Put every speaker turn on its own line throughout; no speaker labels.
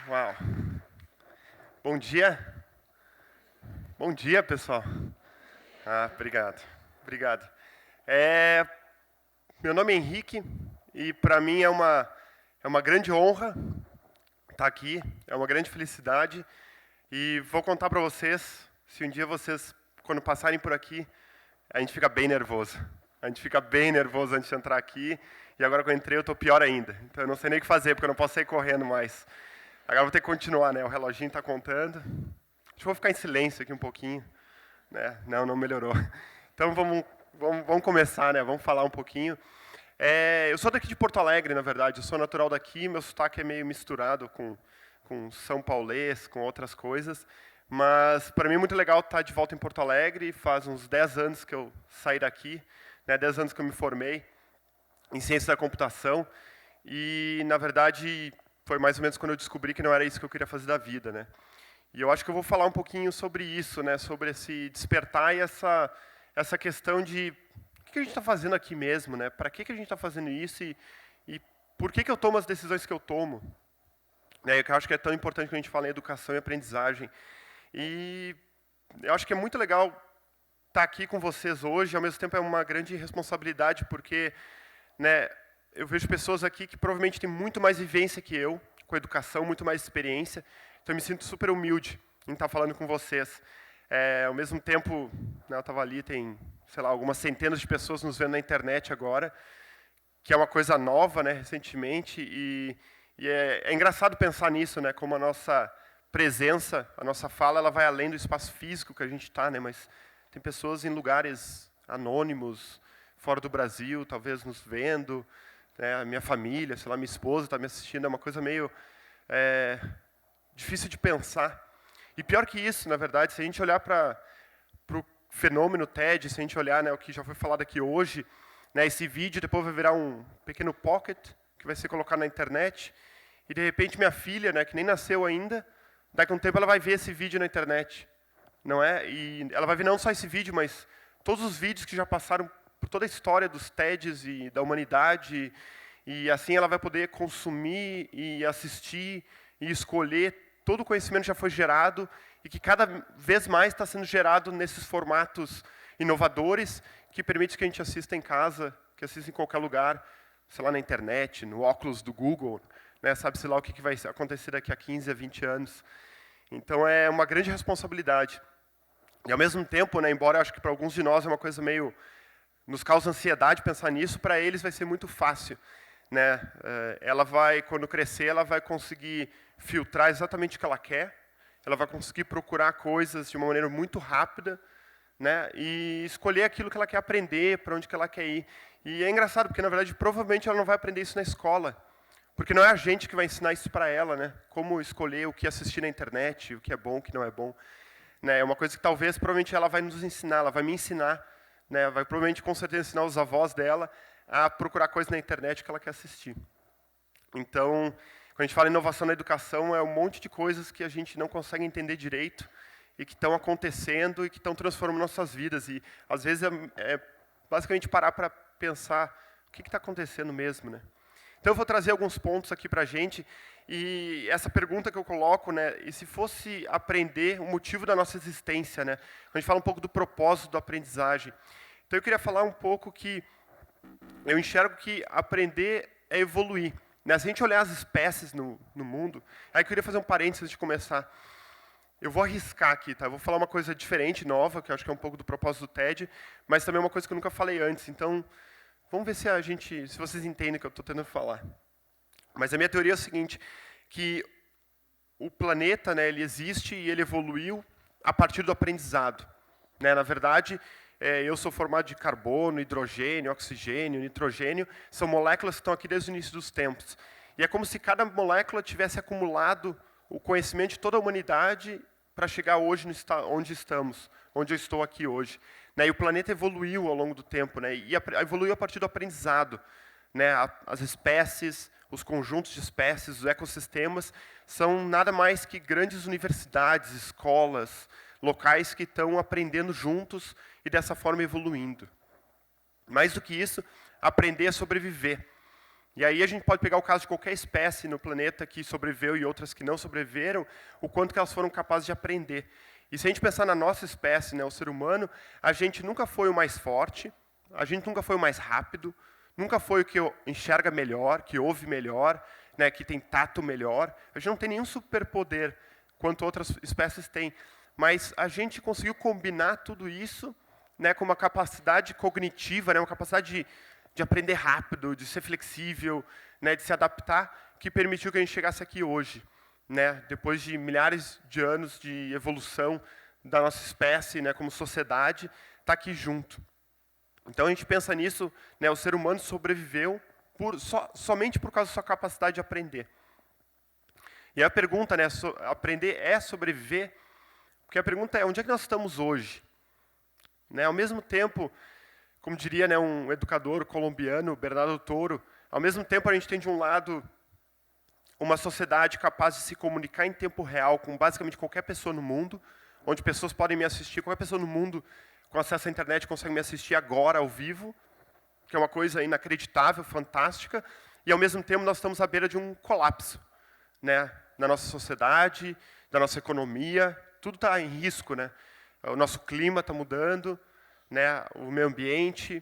Uau. Bom dia. Bom dia, pessoal. Obrigado. Obrigado. Meu nome é Henrique e para mim é uma grande honra estar aqui, é uma grande felicidade e vou contar para vocês, se um dia vocês, quando passarem por aqui, a gente fica bem nervoso. A gente fica bem nervoso antes de entrar aqui e agora que eu entrei eu estou pior ainda. Então eu não sei nem o que fazer porque eu não posso sair correndo mais. Agora vou ter que continuar, né? O reloginho está contando. Acho que vou ficar em silêncio aqui um pouquinho. Né? Não melhorou. Então vamos começar, né? Vamos falar um pouquinho. Eu sou daqui de Porto Alegre, na verdade. Eu sou natural daqui. Meu sotaque é meio misturado com São Paulês, com outras coisas. Mas para mim é muito legal estar de volta em Porto Alegre. Faz uns 10 anos que eu saí daqui. Né? 10 anos que eu me formei em ciência da computação. E, na verdade, foi mais ou menos quando eu descobri que não era isso que eu queria fazer da vida, né? E eu acho que eu vou falar um pouquinho sobre isso, né? Sobre esse despertar e essa questão de o que a gente está fazendo aqui mesmo, né? Para que a gente está fazendo isso e por que eu tomo as decisões que eu tomo? Né? Eu acho que é tão importante que a gente fala em educação e aprendizagem. E eu acho que é muito legal estar aqui com vocês hoje, ao mesmo tempo é uma grande responsabilidade, porque, né, eu vejo pessoas aqui que provavelmente têm muito mais vivência que eu, com educação, muito mais experiência. Então, eu me sinto super humilde em estar falando com vocês. Ao mesmo tempo, né, eu estava ali, tem, sei lá, algumas centenas de pessoas nos vendo na internet agora, que é uma coisa nova, né, recentemente, e é engraçado pensar nisso, né, como a nossa presença, a nossa fala, ela vai além do espaço físico que a gente está, né, mas tem pessoas em lugares anônimos, fora do Brasil, talvez nos vendo, a minha família, sei lá, minha esposa está me assistindo, é uma coisa meio difícil de pensar. E pior que isso, na verdade, se a gente olhar para o fenômeno TED, se a gente olhar, né, o que já foi falado aqui hoje, né, esse vídeo depois vai virar um pequeno pocket que vai ser colocado na internet, e de repente minha filha, né, que nem nasceu ainda, daqui a um tempo ela vai ver esse vídeo na internet, não é? E ela vai ver não só esse vídeo, mas todos os vídeos que já passaram por toda a história dos TEDs e da humanidade, e assim ela vai poder consumir e assistir e escolher todo o conhecimento que já foi gerado e que cada vez mais está sendo gerado nesses formatos inovadores que permitem que a gente assista em casa, que assista em qualquer lugar, sei lá, na internet, no óculos do Google, né, sabe-se lá o que vai acontecer daqui a 15 a 20 anos. Então é uma grande responsabilidade. E ao mesmo tempo, né, embora eu acho que para alguns de nós é uma coisa meio nos causa ansiedade pensar nisso, para eles vai ser muito fácil, né? Ela vai, quando crescer, ela vai conseguir filtrar exatamente o que ela quer, ela vai conseguir procurar coisas de uma maneira muito rápida, né? E escolher aquilo que ela quer aprender, para onde que ela quer ir. E é engraçado, porque, na verdade, provavelmente ela não vai aprender isso na escola, porque não é a gente que vai ensinar isso para ela, né? Como escolher o que assistir na internet, o que é bom, o que não é bom. Né? É uma coisa que talvez, provavelmente, ela vai nos ensinar, ela vai me ensinar, né? Vai provavelmente, com certeza, ensinar os avós dela a procurar coisas na internet que ela quer assistir. Então, quando a gente fala em inovação na educação, é um monte de coisas que a gente não consegue entender direito e que estão acontecendo e que estão transformando nossas vidas. E, às vezes, é basicamente parar para pensar o que está acontecendo mesmo, né? Então, eu vou trazer alguns pontos aqui para a gente. E essa pergunta que eu coloco, né, e se fosse aprender o motivo da nossa existência, né? A gente fala um pouco do propósito da aprendizagem. Então, eu queria falar um pouco que eu enxergo que aprender é evoluir. Né? Se a gente olhar as espécies no mundo, aí eu queria fazer um parênteses antes de começar. Eu vou arriscar aqui, tá? Eu vou falar uma coisa diferente, nova, que eu acho que é um pouco do propósito do TED, mas também uma coisa que eu nunca falei antes. Então, vamos ver se vocês entendem o que eu estou tentando falar. Mas a minha teoria é o seguinte, que o planeta, né, ele existe e ele evoluiu a partir do aprendizado. Né? Na verdade, eu sou formado de carbono, hidrogênio, oxigênio, nitrogênio, são moléculas que estão aqui desde o início dos tempos. E é como se cada molécula tivesse acumulado o conhecimento de toda a humanidade para chegar hoje onde estamos, onde eu estou aqui hoje. Né? E o planeta evoluiu ao longo do tempo, né? E evoluiu a partir do aprendizado. Né? As espécies, os conjuntos de espécies, os ecossistemas, são nada mais que grandes universidades, escolas, locais que estão aprendendo juntos e dessa forma evoluindo. Mais do que isso, aprender a sobreviver. E aí a gente pode pegar o caso de qualquer espécie no planeta que sobreviveu e outras que não sobreviveram, o quanto que elas foram capazes de aprender. E se a gente pensar na nossa espécie, né, o ser humano, a gente nunca foi o mais forte, a gente nunca foi o mais rápido, nunca foi o que enxerga melhor, que ouve melhor, né, que tem tato melhor. A gente não tem nenhum superpoder, quanto outras espécies têm. Mas a gente conseguiu combinar tudo isso, né, com uma capacidade cognitiva, né, uma capacidade de aprender rápido, de ser flexível, né, de se adaptar, que permitiu que a gente chegasse aqui hoje, né, depois de milhares de anos de evolução da nossa espécie, né, como sociedade, está aqui junto. Então a gente pensa nisso, né, o ser humano sobreviveu somente por causa da sua capacidade de aprender. E a pergunta, né, aprender é sobreviver? Porque a pergunta é, onde é que nós estamos hoje? Né, ao mesmo tempo, como diria, né, um educador colombiano, Bernardo Toro, ao mesmo tempo a gente tem de um lado uma sociedade capaz de se comunicar em tempo real com basicamente qualquer pessoa no mundo, onde pessoas podem me assistir, qualquer pessoa no mundo com acesso à internet consegue me assistir agora ao vivo, que é uma coisa inacreditável, fantástica, e ao mesmo tempo nós estamos à beira de um colapso, né, na nossa sociedade, da nossa economia, tudo está em risco, né? O nosso clima está mudando, né, o meio ambiente.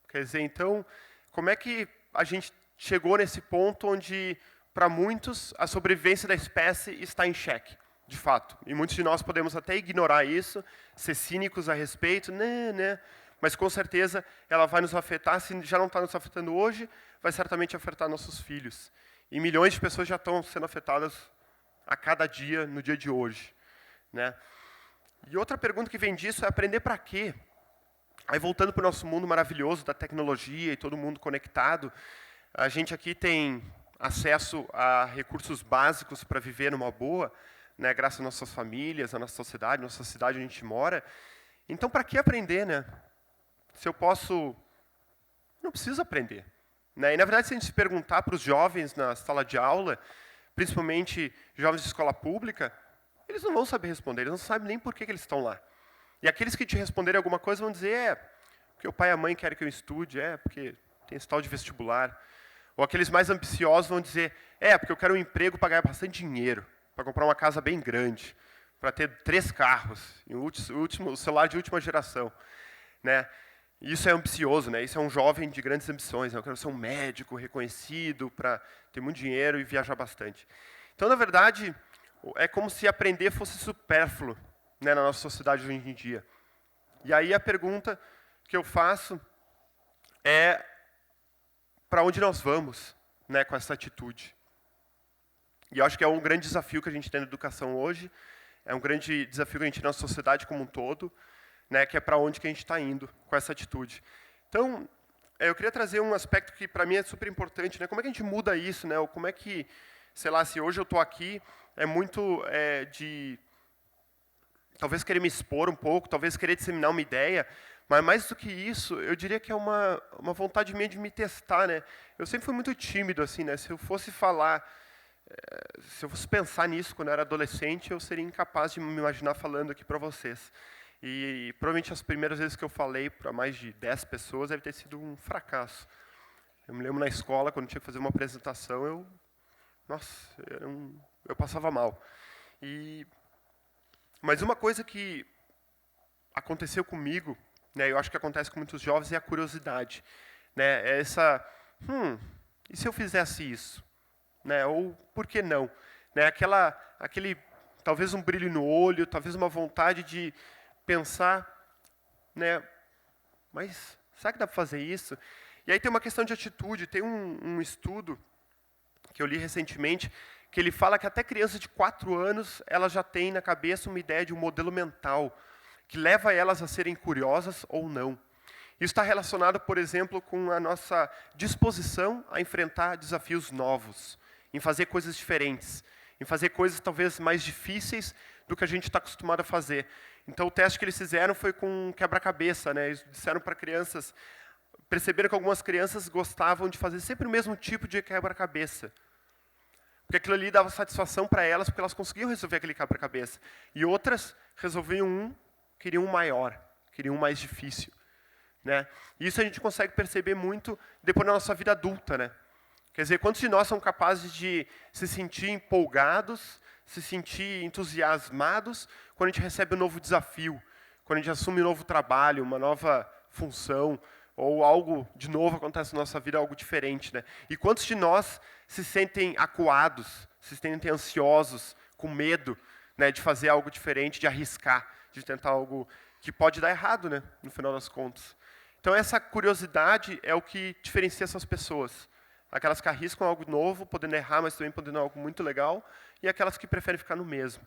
Quer dizer, então, como é que a gente chegou nesse ponto onde, para muitos, a sobrevivência da espécie está em xeque, de fato? E muitos de nós podemos até ignorar isso, ser cínicos a respeito, né, mas com certeza ela vai nos afetar, se já não está nos afetando hoje, vai certamente afetar nossos filhos. E milhões de pessoas já estão sendo afetadas a cada dia, no dia de hoje, né? E outra pergunta que vem disso é aprender para quê? Aí, voltando para o nosso mundo maravilhoso da tecnologia e todo mundo conectado, a gente aqui tem acesso a recursos básicos para viver numa boa, né, graças às nossas famílias, à nossa sociedade, nossa cidade onde a gente mora. Então, para que aprender, né? Se eu posso... Não preciso aprender. Né? E, na verdade, se a gente se perguntar para os jovens na sala de aula, principalmente jovens de escola pública, eles não vão saber responder, eles não sabem nem por que eles estão lá. E aqueles que te responderem alguma coisa vão dizer, porque o pai e a mãe querem que eu estude, porque tem esse tal de vestibular. Ou aqueles mais ambiciosos vão dizer, porque eu quero um emprego para ganhar bastante dinheiro, para comprar uma casa bem grande, para ter 3 carros, e o celular de última geração. Né? E isso é ambicioso, né? Isso é um jovem de grandes ambições. Eu quero ser um médico reconhecido, para ter muito dinheiro e viajar bastante. Então, na verdade, é como se aprender fosse supérfluo, né, na nossa sociedade hoje em dia. E aí a pergunta que eu faço é para onde nós vamos, né, com essa atitude? E eu acho que é um grande desafio que a gente tem na educação hoje, é um grande desafio que a gente tem na sociedade como um todo, né, que é para onde que a gente está indo com essa atitude. Então, eu queria trazer um aspecto que para mim é super importante, né, como é que a gente muda isso, né, ou como é que, sei lá, se hoje eu estou aqui, é muito de talvez querer me expor um pouco, talvez querer disseminar uma ideia, mas mais do que isso, eu diria que é uma vontade minha de me testar, né? Eu sempre fui muito tímido, assim, né? Se eu fosse falar, se eu fosse pensar nisso quando eu era adolescente, eu seria incapaz de me imaginar falando aqui para vocês. E provavelmente as primeiras vezes que eu falei para mais de 10 pessoas deve ter sido um fracasso. Eu me lembro na escola, quando tinha que fazer uma apresentação, nossa, eu passava mal. Mas uma coisa que aconteceu comigo, né, eu acho que acontece com muitos jovens, é a curiosidade. Né, é essa, e se eu fizesse isso? Né, ou por que não? Né, aquele, talvez um brilho no olho, talvez uma vontade de pensar, né, mas será que dá para fazer isso? E aí tem uma questão de atitude, tem um estudo que eu li recentemente, que ele fala que até crianças de 4 anos, elas já têm na cabeça uma ideia de um modelo mental, que leva elas a serem curiosas ou não. Isso está relacionado, por exemplo, com a nossa disposição a enfrentar desafios novos, em fazer coisas diferentes, em fazer coisas talvez mais difíceis do que a gente está acostumado a fazer. Então, o teste que eles fizeram foi com quebra-cabeça, né? Eles disseram para crianças, perceberam que algumas crianças gostavam de fazer sempre o mesmo tipo de quebra-cabeça. Porque aquilo ali dava satisfação para elas, porque elas conseguiam resolver aquele quebra-cabeça. E outras resolviam queriam um maior, queriam um mais difícil. Né? E isso a gente consegue perceber muito depois na nossa vida adulta. Né? Quer dizer, quantos de nós são capazes de se sentir empolgados, se sentir entusiasmados quando a gente recebe um novo desafio, quando a gente assume um novo trabalho, uma nova função, ou algo de novo acontece na nossa vida, algo diferente, né? E quantos de nós se sentem acuados, se sentem ansiosos, com medo, né, de fazer algo diferente, de arriscar, de tentar algo que pode dar errado, né, no final das contas. Então, essa curiosidade é o que diferencia essas pessoas. Aquelas que arriscam algo novo, podendo errar, mas também podendo algo muito legal, e aquelas que preferem ficar no mesmo.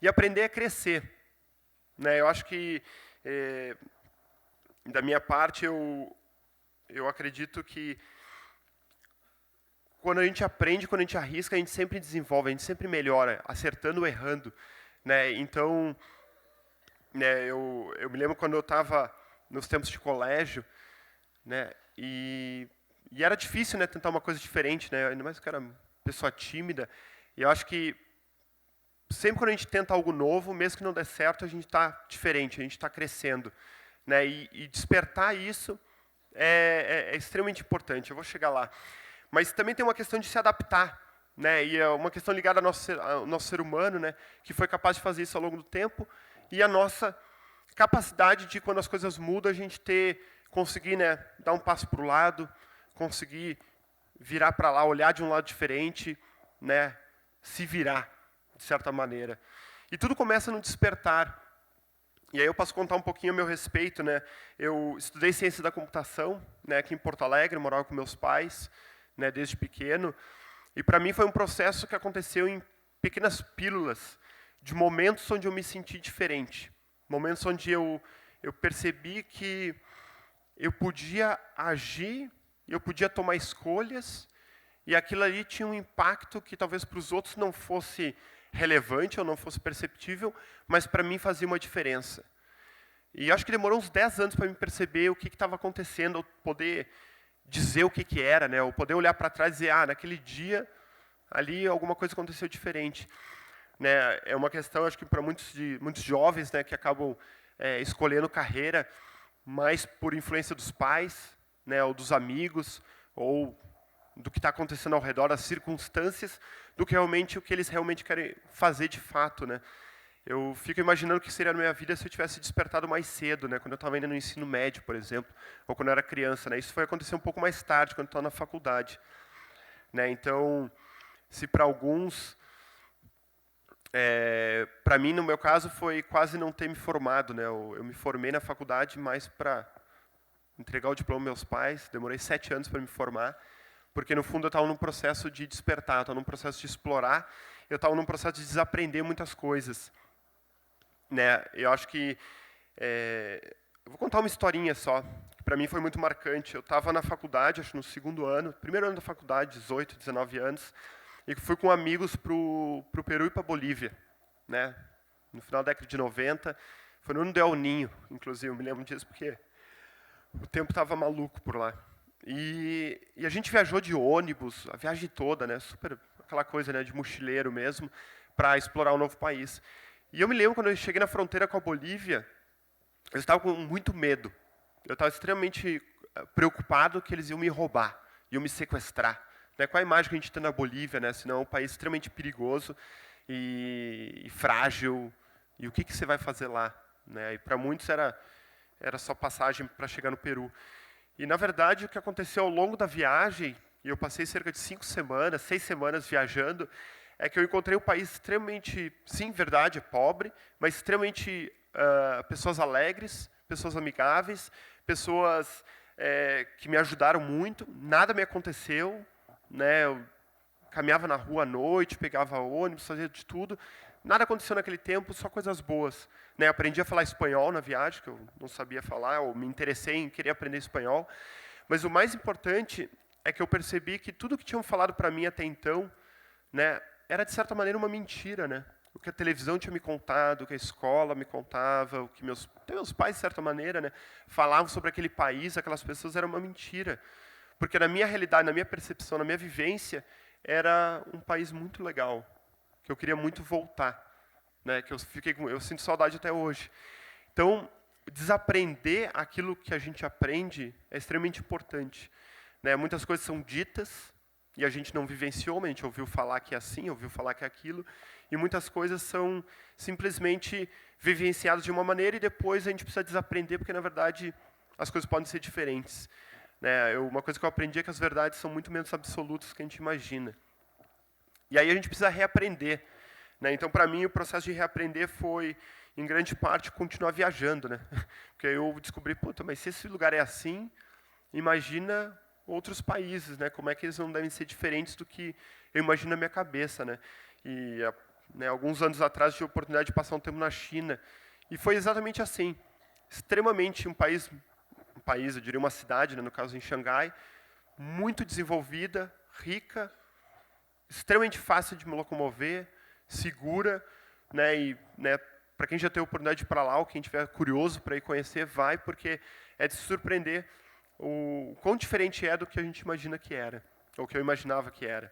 E aprender é crescer. Né? Eu acho que, da minha parte, eu acredito que quando a gente aprende, quando a gente arrisca, a gente sempre desenvolve, a gente sempre melhora, acertando ou errando. Né? Então, né, eu me lembro quando eu estava nos tempos de colégio, né, e era difícil, né, tentar uma coisa diferente, né, ainda mais que eu era uma pessoa tímida. E eu acho que sempre quando a gente tenta algo novo, mesmo que não dê certo, a gente está diferente, a gente está crescendo. Né, e despertar isso é extremamente importante, eu vou chegar lá. Mas também tem uma questão de se adaptar. Né, e é uma questão ligada ao nosso ser humano, né, que foi capaz de fazer isso ao longo do tempo, e a nossa capacidade de, quando as coisas mudam, a gente conseguir, né, dar um passo para o lado, conseguir virar para lá, olhar de um lado diferente, né, se virar, de certa maneira. E tudo começa no despertar. E aí eu posso contar um pouquinho a meu respeito. Né? Eu estudei ciência da computação, né, aqui em Porto Alegre, morava com meus pais, né, desde pequeno. E para mim foi um processo que aconteceu em pequenas pílulas, de momentos onde eu me senti diferente. Momentos onde eu percebi que eu podia agir, eu podia tomar escolhas, e aquilo ali tinha um impacto que talvez para os outros não fosse relevante ou não fosse perceptível, mas para mim fazia uma diferença. E acho que demorou uns 10 anos para me perceber o que estava acontecendo, eu poder dizer o que era, né? Eu poder olhar para trás e dizer, naquele dia, ali alguma coisa aconteceu diferente. Né? É uma questão, acho que para muitos jovens, né, que acabam escolhendo carreira mais por influência dos pais, né, ou dos amigos, ou do que está acontecendo ao redor, das circunstâncias, do que realmente o que eles realmente querem fazer de fato. Né? Eu fico imaginando o que seria na minha vida se eu tivesse despertado mais cedo, né, quando eu estava ainda no ensino médio, por exemplo, ou quando eu era criança. Né? Isso foi acontecer um pouco mais tarde, quando eu estava na faculdade. Né? Então, se para alguns... para mim, no meu caso, foi quase não ter me formado. Né? Eu me formei na faculdade mais para entregar o diploma aos meus pais. Demorei 7 anos para me formar, porque, no fundo, eu estava num processo de despertar, eu estava num processo de explorar, eu estava num processo de desaprender muitas coisas. Né? Eu acho que... eu vou contar uma historinha só, que para mim foi muito marcante. Eu estava na faculdade, acho no segundo ano, primeiro ano da faculdade, 18, 19 anos, e fui com amigos para o Peru e para a Bolívia, né? No final da década de 90. Foi no ano do El Niño, inclusive, eu me lembro disso, porque o tempo estava maluco por lá. E a gente viajou de ônibus, a viagem toda, né? Super aquela coisa, né, de mochileiro mesmo, para explorar um novo país. E eu me lembro, quando eu cheguei na fronteira com a Bolívia, eu estava com muito medo. Eu estava extremamente preocupado que eles iam me roubar, iam me sequestrar. Né? Qual a imagem que a gente tem na Bolívia, né? Senão é um país extremamente perigoso e frágil. E o que você vai fazer lá? Né? E para muitos era só passagem para chegar no Peru. E, na verdade, o que aconteceu ao longo da viagem, e eu passei cerca de 5 semanas, 6 semanas viajando, é que eu encontrei um país extremamente, sim, verdade, é pobre, mas extremamente pessoas alegres, pessoas amigáveis, pessoas que me ajudaram muito. Nada me aconteceu, né? Eu caminhava na rua à noite, pegava ônibus, fazia de tudo. Nada aconteceu naquele tempo, só coisas boas. Né? Aprendi a falar espanhol na viagem, que eu não sabia falar, ou me interessei em querer aprender espanhol. Mas o mais importante é que eu percebi que tudo que tinham falado para mim até então, né, era, de certa maneira, uma mentira. Né? O que a televisão tinha me contado, o que a escola me contava, o que meus pais, de certa maneira, né, falavam sobre aquele país, aquelas pessoas, era uma mentira. Porque na minha realidade, na minha percepção, na minha vivência, era um país muito legal, que eu queria muito voltar, né, que eu sinto saudade até hoje. Então, desaprender aquilo que a gente aprende é extremamente importante. né? Muitas coisas são ditas e a gente não vivenciou, mas a gente ouviu falar que é assim, ouviu falar que é aquilo. E muitas coisas são simplesmente vivenciadas de uma maneira e depois a gente precisa desaprender, porque, na verdade, as coisas podem ser diferentes. Né? Uma coisa que eu aprendi é que as verdades são muito menos absolutas do que a gente imagina. E aí a gente precisa reaprender. Né? Então, para mim, o processo de reaprender foi, em grande parte, continuar viajando. Né? Porque eu descobri, puta, mas se esse lugar é assim, imagina outros países, né? Como é que eles não devem ser diferentes do que eu imagino na minha cabeça. Né? E, né, alguns anos atrás, eu tive a oportunidade de passar um tempo na China. E foi exatamente assim. Extremamente um país, eu diria uma cidade, né, no caso em Xangai, muito desenvolvida, rica, extremamente fácil de me locomover, segura, né, e, né, para quem já teve a oportunidade de ir para lá, ou quem estiver curioso para ir conhecer, vai, porque é de se surpreender o quão diferente é do que a gente imagina que era, ou que eu imaginava que era.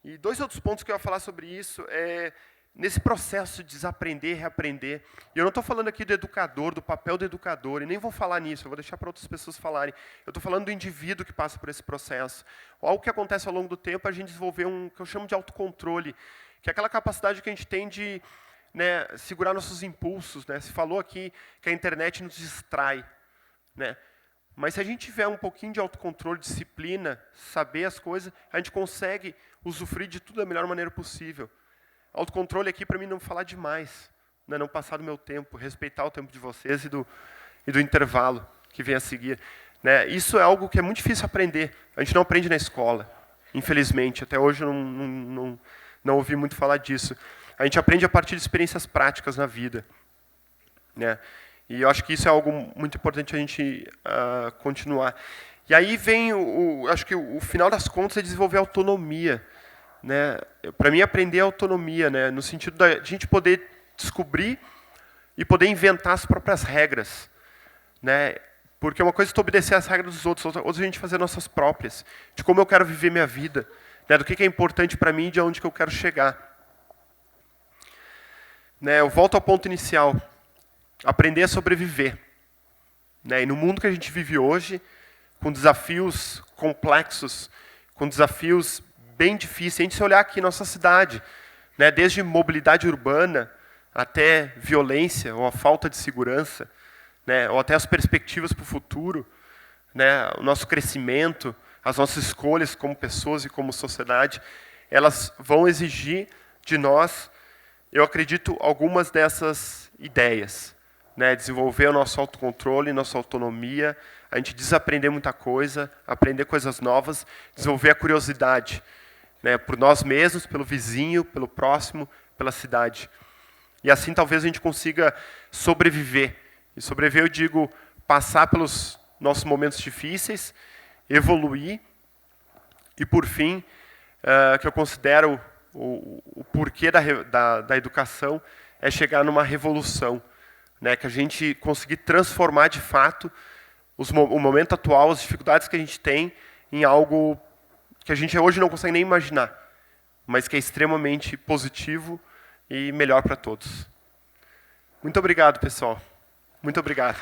E 2 outros pontos que eu ia falar sobre isso é nesse processo de desaprender, reaprender. E eu não estou falando aqui do educador, do papel do educador, e nem vou falar nisso, eu vou deixar para outras pessoas falarem. Eu estou falando do indivíduo que passa por esse processo. Algo que acontece ao longo do tempo, a gente desenvolver um que eu chamo de autocontrole, que é aquela capacidade que a gente tem de, né, segurar nossos impulsos. Né? Se falou aqui que a internet nos distrai. Né? Mas se a gente tiver um pouquinho de autocontrole, disciplina, saber as coisas, a gente consegue usufruir de tudo da melhor maneira possível. Autocontrole aqui, para mim, não falar demais, né? Não passar do meu tempo, respeitar o tempo de vocês e do intervalo que vem a seguir. Né? Isso é algo que é muito difícil aprender. A gente não aprende na escola, infelizmente. Até hoje eu não ouvi muito falar disso. A gente aprende a partir de experiências práticas na vida. Né? E eu acho que isso é algo muito importante a gente continuar. E aí vem, acho que o final das contas é desenvolver autonomia. Né? Para mim, aprender é autonomia, né? No sentido de a gente poder descobrir e poder inventar as próprias regras. Né? Porque uma coisa é tu obedecer às regras dos outros, outra a gente fazer nossas próprias. De como eu quero viver minha vida. Né? Do que é importante para mim e de onde que eu quero chegar. Né? Eu volto ao ponto inicial. Aprender a sobreviver. Né? E no mundo que a gente vive hoje, com desafios complexos, com desafios bem difíceis, a gente se olhar aqui em nossa cidade, né? Desde mobilidade urbana até violência ou a falta de segurança, né? Ou até as perspectivas para o futuro, né? O nosso crescimento, as nossas escolhas como pessoas e como sociedade, elas vão exigir de nós, eu acredito, algumas dessas ideias. Né, desenvolver o nosso autocontrole, nossa autonomia, a gente desaprender muita coisa, aprender coisas novas, desenvolver a curiosidade, né, por nós mesmos, pelo vizinho, pelo próximo, pela cidade. E assim talvez a gente consiga sobreviver. E sobreviver, eu digo, passar pelos nossos momentos difíceis, evoluir, e por fim, que eu considero o porquê da educação, é chegar numa revolução. Né, que a gente conseguir transformar de fato o momento atual, as dificuldades que a gente tem, em algo que a gente hoje não consegue nem imaginar, mas que é extremamente positivo e melhor para todos. Muito obrigado, pessoal. Muito obrigado.